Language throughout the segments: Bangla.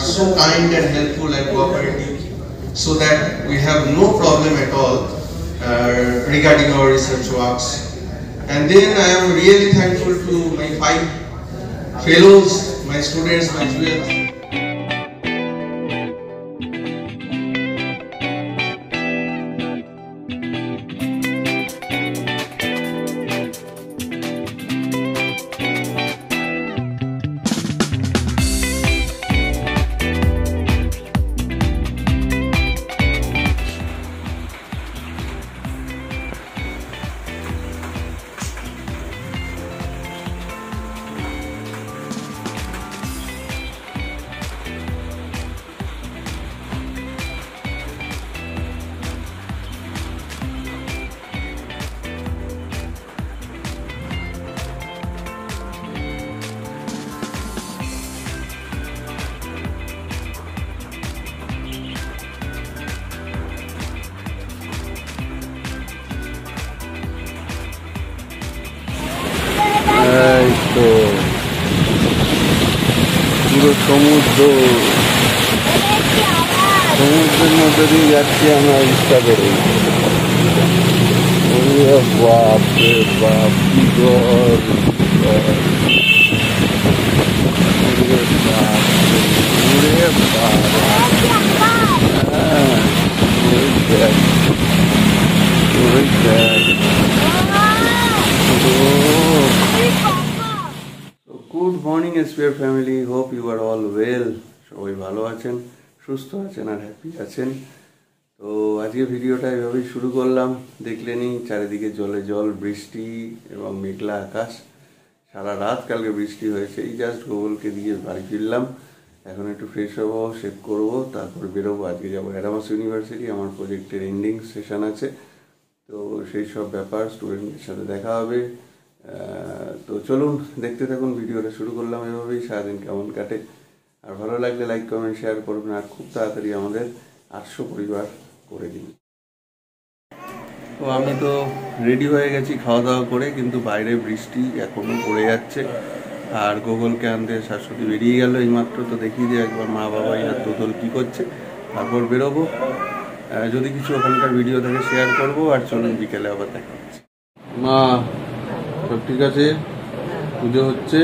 so kind and helpful and cooperative, so that we have no problem at all regarding our research works. And then I am really thankful to my 5 fellows, my students, my juniors. তো পুরো সমুদ্রের মধ্যে দিয়ে যাচ্ছি আমরা ইচ্ছা করে। বাপ রে বাপ, কি ঘর good morning SPR family, hope you are all well. সবাই ভালো আছেন, সুস্থ আছেন আর হ্যাপি আছেন। তো আজকে ভিডিওটা এভাবেই শুরু করলাম। দেখলেনই চারিদিকে জলে জল, বৃষ্টি এবং মেঘলা আকাশ। সারা রাত কালকে বৃষ্টি হয়েছে। এই জাস্ট গোগলকে দিয়ে বাড়ি ফিরলাম। এখন একটু ফ্রেশ হবো, শেভ করবো, তারপর বেরোবো। আজকে যাবো অ্যাডামাস ইউনিভার্সিটি, আমার প্রজেক্টের এন্ডিং সেশন আছে। তো সেই সব ব্যাপার, স্টুডেন্টদের সাথে দেখা হবে। তো চলুন দেখতে থাকুন, ভিডিওটা শুরু করলাম এভাবেই। সারাদিন কেমন কাটে, আর ভালো লাগলে লাইক কমেন্ট শেয়ার করবেন, আর খুব তাড়াতাড়ি আমাদের 800 পরিবার করে দিন। তো আমি তো রেডি হয়ে গেছি খাওয়া দাওয়া করে, কিন্তু বাইরে বৃষ্টি এখনও পড়ে যাচ্ছে। আর গোগলকে আনতে শাশুড়ি বেরিয়ে গেল এইমাত্র। তো দেখিয়ে দিয়ে একবার মা বাবা আর তোতল কী করছে, তারপর বেরোবো। যদি কিছু ওখানকার ভিডিও থেকে শেয়ার করবো। আর চলুন বিকেলে আবার দেখা হচ্ছে। মা সব ঠিক আছে, পুজো হচ্ছে,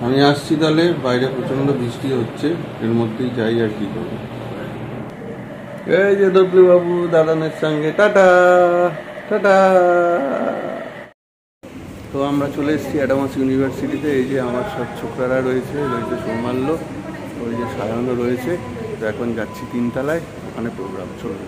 আমি আসছি তাহলে। বাইরে প্রচন্ড বৃষ্টি হচ্ছে, এর মধ্যেই যাই আর কি করবো। এই যে ডব্লিউ বাবু দাদানের সঙ্গে টাটা টাটা। তো আমরা চলে এসেছি অ্যাডামাস ইউনিভার্সিটিতে। এই যে আমার সব ছোকরারা রয়েছে, সৌমাল্য, ওই যে সায়নও রয়েছে। তো এখন যাচ্ছি 3 তলায়, ওখানে প্রোগ্রাম চলবে।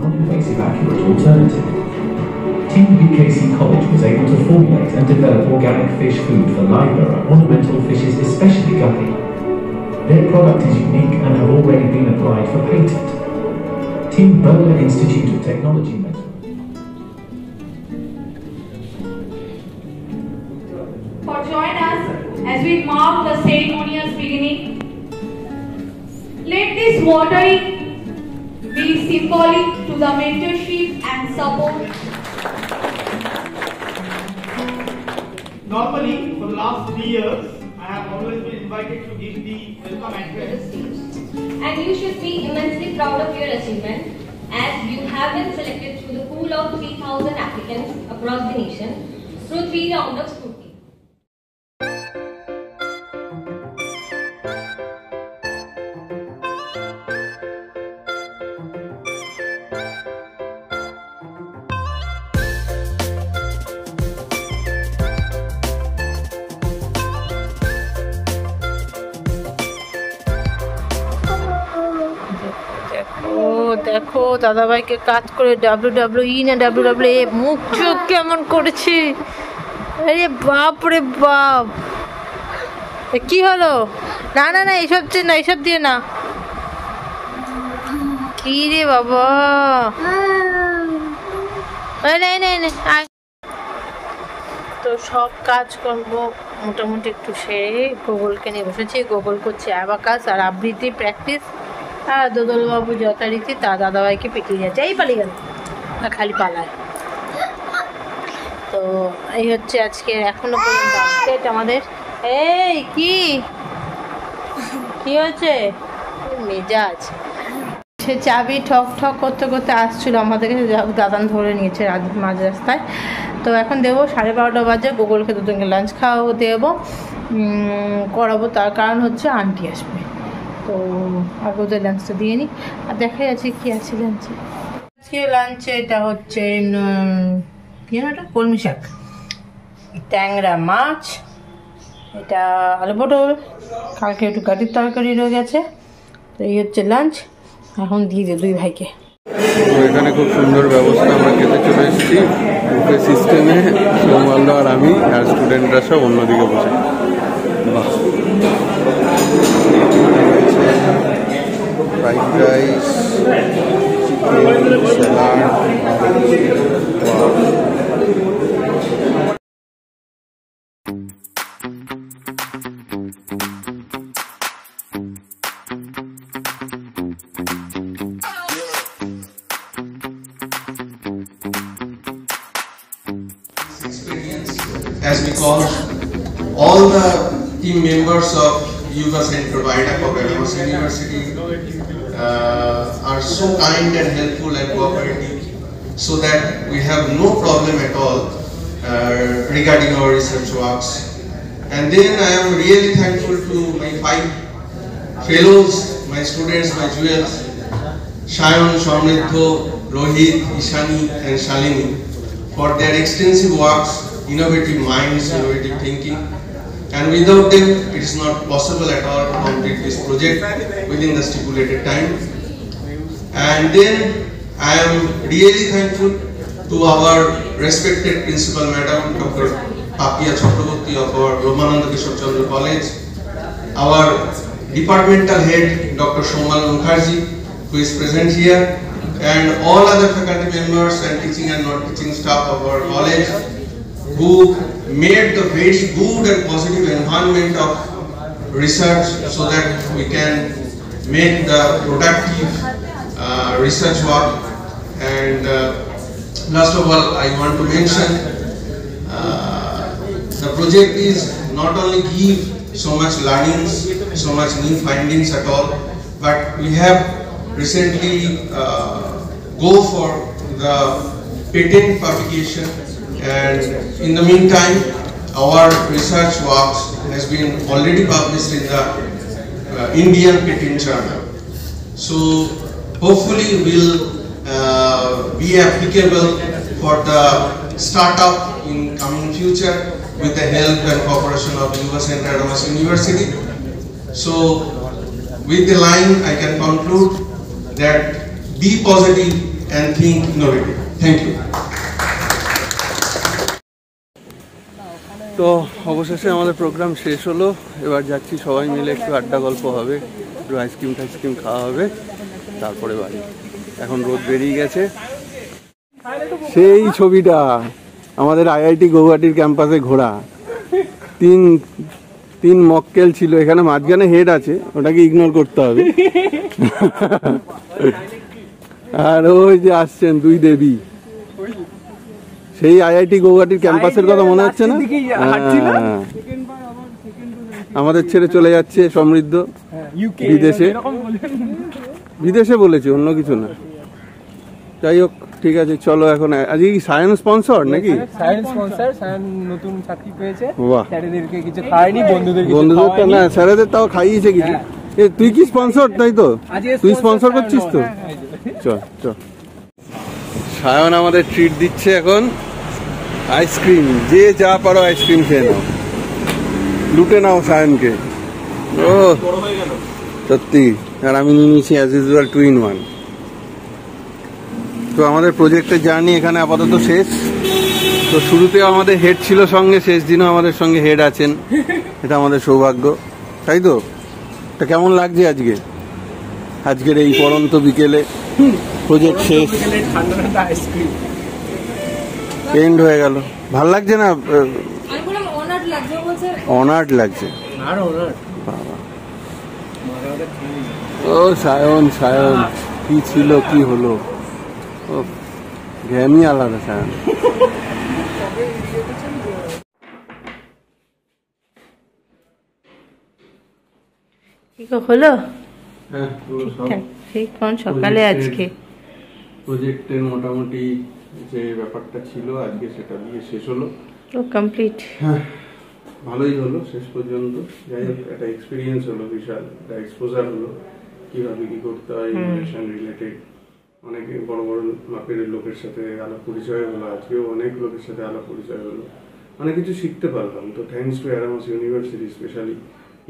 non-invasive accurate alternative. Team UKC College was able to formulate and develop organic fish food for liver and ornamental fishes, especially guppy. Their product is unique and have already been applied for patent. Team Berlin Institute of Technology for join us as we mark the ceremonious beginning. Let this watery be symbolic to the mentorship and support. Normally, for the last 3 years, I have always been invited to give the welcome address. And you should be immensely proud of your achievement, as you have been selected through the pool of 3,000 applicants across the nation through 3 rounds of scrutiny. দেখো দাদাভাইকে কাজ করে WWE না WWE মুখ চোখ কেমন করেছে। আরে বাপ রে বাপ, কি হলো? না না না, এইসব দিয়ে না, এইসব দিয়ে না। কি রে বাবা, তো সব কাজকর্ম মোটামুটি একটু সেরে গোগলকে নিয়ে বসেছি। গোগল করছে অ্যাবাকাস আর আবৃত্তি প্র্যাকটিস, আর দোদলবাবু যথারীতি তার দাদাভাইকে পিটিয়ে যাচ্ছে। এই পালিয়ে গেল না, খালি পালায়। তো এই হচ্ছে আজকে এখনো পর্যন্ত আপডেট আমাদের। এই কি হয়েছে? মেজাজ সে চাবি ঠক ঠক করতে করতে আসছিল আমাদেরকে, দাদান ধরে নিয়েছে মাঝ রাস্তায়। তো এখন দেবো 12:30 বাজে, গোগলকে দুজনকে লাঞ্চ খাওয়াবো, দেবো করাবো। তার কারণ হচ্ছে আন্টি আসবে, তো আগে ওদের লাঞ্চটা দিয়ে নিই। আর দেখা যাচ্ছে কি আছে লাঞ্চে। আজকে লাঞ্চে এটা হচ্ছে কি না, এটা কলমি শাক, ট্যাংরা মাছ, এটা আলু পটল, কালকে একটু গাটির তরকারি রয়ে গেছে। তো এই হচ্ছে লাঞ্চ, এখন দিয়ে দে দুই ভাইকে। এখানে খুব সুন্দর ব্যবস্থা, আমরা খেতে চলে এসেছি বুফে সিস্টেমে। সৌমালদা আর আমি আর স্টুডেন্টরা সব অন্যদিকে বসে। বাহ, fried rice, chicken, salad. As we call all the team members of Yuva Center Vidak of Alamos University are so kind and helpful and cooperative, so that we have no problem at all regarding our research works. And then I am really thankful to my 5 fellows, my students, my jewels, Shayan, Shamridho, Rohit, Ishani and Shalini, for their extensive works, innovative minds, innovative thinking, and without them it is not possible at all to complete this project within the stipulated time. And then I am really thankful to our respected principal madam, Dr. Papia Chakraborty of our Brahmananda Kishore Chandra College, our departmental head Dr. Shomal Mukherjee, who is present here, and all other faculty members and teaching and non-teaching staff of our college, who made the very good and positive environment of research so that we can make the productive research work. And last of all, I want to mention the project is not only give so much learnings, so much new findings at all, but we have recently go for the patent publication, and in the meantime our research works has been already published in the Indian Patent Journal. So hopefully will be applicable for the startup in coming future with the help and cooperation of Yuva Center Alamos University. So with the line I can conclude that be positive and think innovative. Thank you. তো অবশেষে আমাদের প্রোগ্রাম শেষ হলো। এবার যাচ্ছি, সবাই মিলে একটু আড্ডা গল্প হবে, একটু আইসক্রিম খাওয়া হবে, তারপরে বাড়ি। এখন রোদ বেরিয়ে গেছে। সেই ছবিটা আমাদের IIT গৌহাটির ক্যাম্পাসে ঘোরা, তিন মক্কেল ছিল, এখানে মাঝখানে হেড আছে, ওটাকে ইগনোর করতে হবে। আর ওই যে আসছেন 2 দেবী, সেই IIT গৌহাটির ক্যাম্পাসের কথা মনে হচ্ছে না? আমাদের ছেড়ে চলে যাচ্ছে সমৃদ্ধ বিদেশে বলেছে, অন্য কিছু না। যাই হোক, ঠিক আছে, চলো এখন। আজকে কি সায়েন্স স্পন্সর নাকি? সায়েন্স স্পন্সর, সায়েন্স নতুন চাকরি পেয়েছে। বাহ, স্যারেদেরকে কিছু খাওয়ায়নি, বন্ধুদের না, স্যারেদের তাও খাইয়েছে কিছু। তুই কি স্পন্সর? তাই তো, তুই স্পন্সর করছিস তো? চল। সায়ন আমাদের ট্রিট দিচ্ছে এখন, আইসক্রিম। যে যা পারো আইসক্রিম খেয়ে নাও, লুটে নাও সায়নকে। ও সত্যি। আর আমি নিয়ে নিয়েছি অ্যাজ ইউজুয়াল 2 in 1। তো আমাদের প্রজেক্টের জার্নি এখানে আপাতত শেষ। তো শুরুতেও আমাদের হেড ছিল সঙ্গে, শেষ দিনও আমাদের সঙ্গে হেড আছেন, এটা আমাদের সৌভাগ্য, তাই তো? তা কেমন লাগছে আজকের এই পড়ন্ত বিকেলে? প্রজেক্ট শেষ, এন্ড হয়ে গেল, ভাল লাগছে না? অনার্ড লাগছে। ও সায়ন কি ছিল কি হলো, ও জ্ঞানই আলাদা সায়ন। হলো হ্যাঁ, সেই কোন সকালে আজকে প্রজেক্টের মোটামুটি যে ব্যাপারটা ছিল আজকে সেটা দিয়ে শেষ হলো, তো কমপ্লিট। হ্যাঁ ভালোই হলো শেষ পর্যন্ত। যাই হোক, একটা এক্সপিরিয়েন্স হলো, বিশাল একটা এক্সপোজার হলো কিভাবে কি করতে হয় ইনোভেশন রিলেটেড। অনেকে বড় বড় মাপের লোকের সাথে আলাপ পরিচয় হলো, আজকেও অনেক লোকের সাথে আলাপ পরিচয় হলো, অনেক কিছু শিখতে পারলাম। তো thanks to Arams university, specially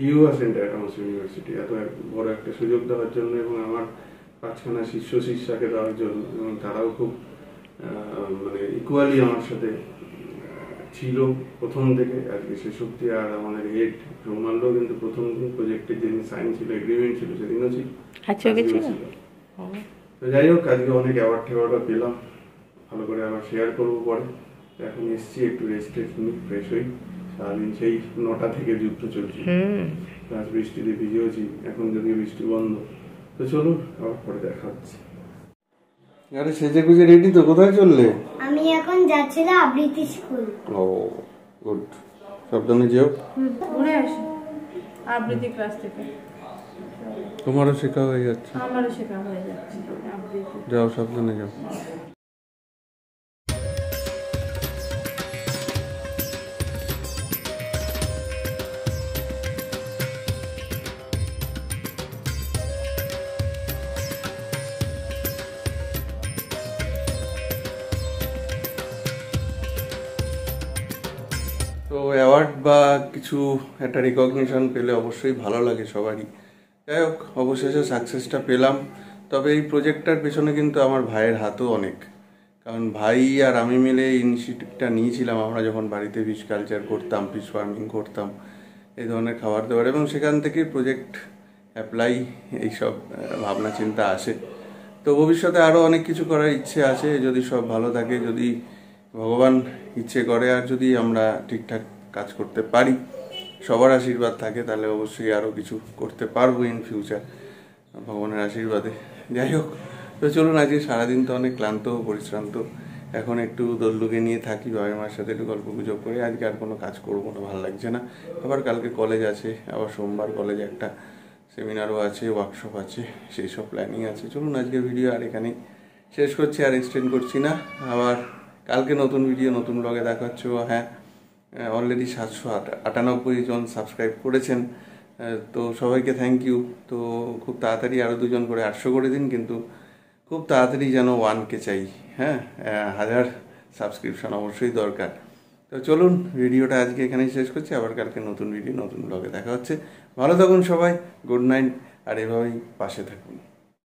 US and Arams university এত বড় একটা সুযোগ দেওয়ার জন্য এবং আমার 5খানা শিষ্যকে দেওয়ার জন্য। এবং তারাও খুব মানে ইকুয়ালি আমার সাথে ছিল প্রথম থেকে আজকে শেষ অব্দি। আর আমাদের হেড রোমান্ডো কিন্তু প্রথম দিন প্রজেক্টের যেদিন সাইন ছিল, এগ্রিমেন্ট ছিল, সেদিনও ছিল। তো যাই হোক, আজকে অনেক অ্যাওয়ার্ডও পেলাম, ভালো করে আবার শেয়ার করবো পরে। এখন এসছি একটু রেস্টে নিই, ফ্রেশ হই। সারাদিন সেই 9টা থেকে যুদ্ধ চলছে, আজ বৃষ্টিতে ভিজেওছি, এখন যদিও বৃষ্টি বন্ধ। তো চলুন আবার পরে দেখা হচ্ছে। আরে সেজে গুজে রেডি তো, কোথায় চললে? আমি এখন যাচ্ছিলাম আবৃত্তি স্কুল। ও গুড, সাবধানে যেও। ঘুরে আসি আবৃত্তি ক্লাস থেকে। তোমারও শেখা হয়ে যাচ্ছে। আমারও শেখা হয়ে যাচ্ছে আবৃত্তি। যাও, সাবধানে যাও। তো অ্যাওয়ার্ড বা কিছু একটা রিকগনিশন পেলে অবশ্যই ভালো লাগে সবারই। যাই হোক, অবশেষে সাকসেসটা পেলাম। তবে এই প্রজেক্টটার পেছনে কিন্তু আমার ভাইয়ের হাতও অনেক, কারণ ভাই আর আমি মিলে এই ইনিশিয়েটিভটা নিয়েছিলাম। আমরা যখন বাড়িতে ফিশ কালচার করতাম, ফিশ ফার্মিং করতাম, এই ধরনের খাবার দাবার, এবং সেখান থেকে প্রজেক্ট অ্যাপ্লাই এইসব ভাবনা চিন্তা আসে। তো ভবিষ্যতে আরও অনেক কিছু করার ইচ্ছে আছে, যদি সব ভালো থাকে, যদি ভগবান ইচ্ছে করে, আর যদি আমরা ঠিকঠাক কাজ করতে পারি, সবার আশীর্বাদ থাকে, তাহলে অবশ্যই আরও কিছু করতে পারবো ইন ফিউচার, ভগবানের আশীর্বাদে। যাই হোক, তো চলুন, আজকে সারাদিন তো অনেক ক্লান্ত পরিশ্রান্ত, এখন একটু দোল্লুকে নিয়ে থাকি, বাবা মার সাথে একটু গল্প গুজব করে। আজকে আর কোনো কাজ করবো না, ভালো লাগছে না। আবার কালকে কলেজ আছে, আবার সোমবার কলেজে একটা সেমিনারও আছে, ওয়ার্কশপ আছে, সেই সব প্ল্যানিং আছে। চলুন আজকের ভিডিও আর এখানেই শেষ করছি, আর এক্সটেন্ড করছি না। আবার কালকে নতুন ভিডিও, নতুন ব্লগে দেখা হচ্ছে। হ্যাঁ, অলরেডি 798 জন সাবস্ক্রাইব করেছেন, তো সবাইকে থ্যাংক ইউ। তো খুব তাড়াতাড়ি আরও 2 জন করে 800 করে দিন, কিন্তু খুব তাড়াতাড়ি যেন 1K চাই। হ্যাঁ, 1000 সাবস্ক্রিপশন অবশ্যই দরকার। তো চলুন, ভিডিওটা আজকে এখানেই শেষ করছি, আবার কালকে নতুন ভিডিও, নতুন ব্লগে দেখা হচ্ছে। ভালো থাকুন সবাই, গুড নাইট, আর এভাবেই পাশে থাকুন।